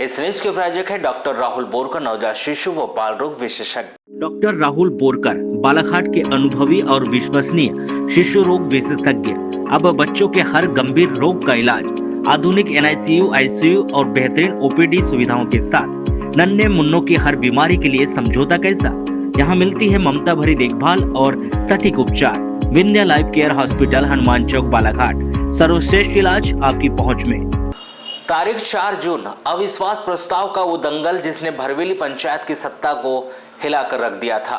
इस न्यूज के प्रायोजक है डॉक्टर राहुल बोरकर, नवजात शिशु व बाल रोग विशेषज्ञ। डॉक्टर राहुल बोरकर बालाघाट के अनुभवी और विश्वसनीय शिशु रोग विशेषज्ञ अब बच्चों के हर गंभीर रोग का इलाज आधुनिक NICU, ICU और बेहतरीन OPD सुविधाओं के साथ नन्हे मुन्नों की हर बीमारी के लिए समझौता कैसा। यहाँ मिलती है ममता भरी देखभाल और सटीक उपचार। Vindhya life care hospital, Hanuman Chowk, Balaghat. सर्वश्रेष्ठ इलाज आपकी पहुँच में। तारीख 4 जून, अविश्वास प्रस्ताव का वो दंगल जिसने भरवेली पंचायत की सत्ता को हिलाकर रख दिया था।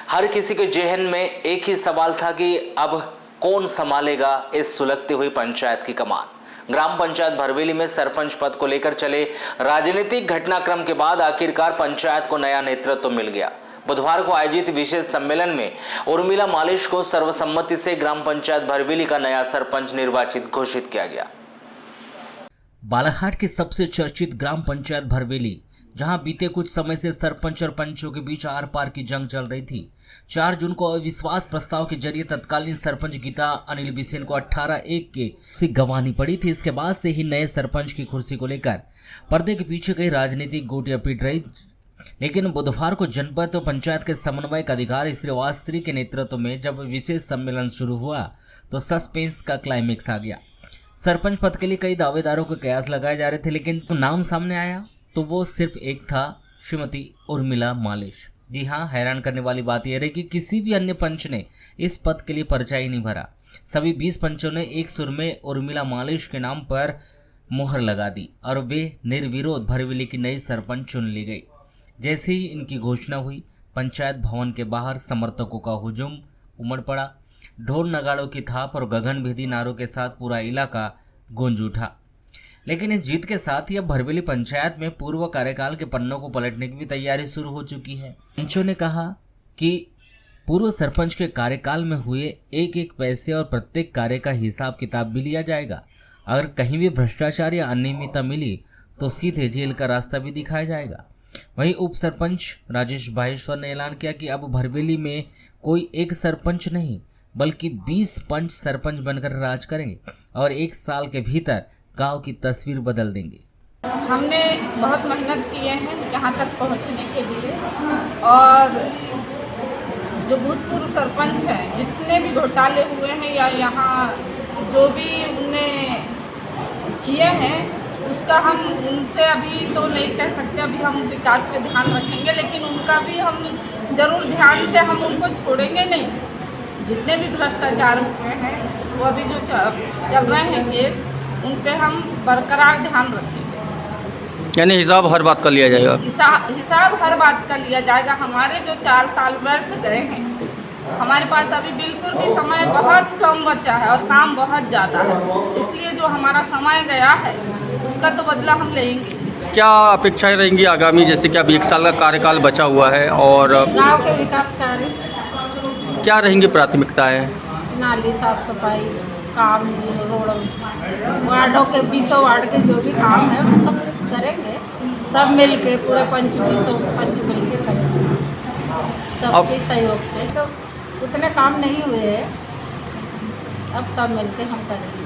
हर किसी के जहन में एक ही सवाल था कि अब कौन संभालेगा इस सुलगती हुई पंचायत की कमान। ग्राम पंचायत भरवेली में सरपंच पद को लेकर चले राजनीतिक घटनाक्रम के बाद आखिरकार पंचायत को नया नेतृत्व मिल गया। बुधवार को आयोजित विशेष सम्मेलन में उर्मिला मालिश को सर्वसम्मति से ग्राम पंचायत भरवेली का नया सरपंच निर्वाचित घोषित किया गया। बालाघाट की सबसे चर्चित ग्राम पंचायत भरवेली, जहां बीते कुछ समय से सरपंच और पंचों के बीच आर पार की जंग चल रही थी। 4 जून को अविश्वास प्रस्ताव के जरिए तत्कालीन सरपंच गीता अनिल बिसेन को 18-1 की कुर्सी गंवानी पड़ी थी। इसके बाद से ही नए सरपंच की कुर्सी को लेकर पर्दे के पीछे कई राजनीतिक गोटियां पीट रही। लेकिन बुधवार को जनपद और पंचायत के समन्वयक अधिकारी श्रीवास्तव के नेतृत्व में जब विशेष सम्मेलन शुरू हुआ तो सस्पेंस का क्लाइमेक्स आ गया। सरपंच पद के लिए कई दावेदारों के कयास लगाए जा रहे थे, लेकिन नाम सामने आया तो वो सिर्फ एक था, श्रीमती उर्मिला मालिश। जी हाँ, हैरान करने वाली बात यह रही कि किसी भी अन्य पंच ने इस पद के लिए पर्चा ही नहीं भरा। सभी 20 पंचों ने एक सुर में उर्मिला मालिश के नाम पर मोहर लगा दी और वे निर्विरोध भरवेली की नई सरपंच चुन ली गई। जैसे ही इनकी घोषणा हुई, पंचायत भवन के बाहर समर्थकों का हुजूम उमड़ पड़ा। ढोल नगाड़ों की थाप और गगनभेदी नारों के साथ पूरा इलाका गूंज उठा। लेकिन इस जीत के साथ ही अब भरवेली पंचायत में पूर्व कार्यकाल के पन्नों को पलटने की भी तैयारी शुरू हो चुकी है। पंचों ने कहा कि पूर्व सरपंच के कार्यकाल में हुए एक एक पैसे और प्रत्येक कार्य का हिसाब किताब भी लिया जाएगा। अगर कहीं भी भ्रष्टाचार या अनियमितता मिली तो सीधे जेल का रास्ता भी दिखाया जाएगा। वहीं उप सरपंच राजेश भाहेश्वर ने ऐलान किया कि अब भरवेली में कोई एक सरपंच नहीं बल्कि 20 पंच सरपंच बनकर राज करेंगे और 1 साल के भीतर गांव की तस्वीर बदल देंगे। हमने बहुत मेहनत किए हैं यहाँ तक पहुँचने के लिए, और जो भूतपूर्व सरपंच हैं, जितने भी घोटाले हुए हैं या यहाँ जो भी उनने किए हैं, उसका हम उनसे अभी तो नहीं कह सकते। अभी हम विकास पे ध्यान रखेंगे, लेकिन उनका भी हम जरूर ध्यान से हम उनको छोड़ेंगे नहीं। जितने भी भ्रष्टाचार हुए हैं, वो अभी जो चल रहे हैं केस, उन पे हम बरकरार ध्यान रखेंगे। यानी हिसाब हर बात का लिया जाएगा। हिसाब हर बात का लिया जाएगा। हमारे जो 4 साल व्यर्थ गए हैं, हमारे पास अभी बिल्कुल भी समय बहुत कम बचा है और काम बहुत ज़्यादा है। इसलिए जो हमारा समय गया है उसका तो बदला हम लेंगे। क्या अपेक्षाएं रहेंगी आगामी, जैसे कि अभी 1 साल का कार्यकाल बचा हुआ है और गाँव के विकास कार्य क्या रहेंगी प्राथमिकताएं? नाली साफ सफाई काम, रोड, वार्डों के 20 वार्ड के जो भी काम है वो सब करेंगे। सब मिल के पूरे 20 पंच मिल के करेंगे सबके सहयोग से। तो उतने काम नहीं हुए हैं, अब सब मिल के हम करेंगे।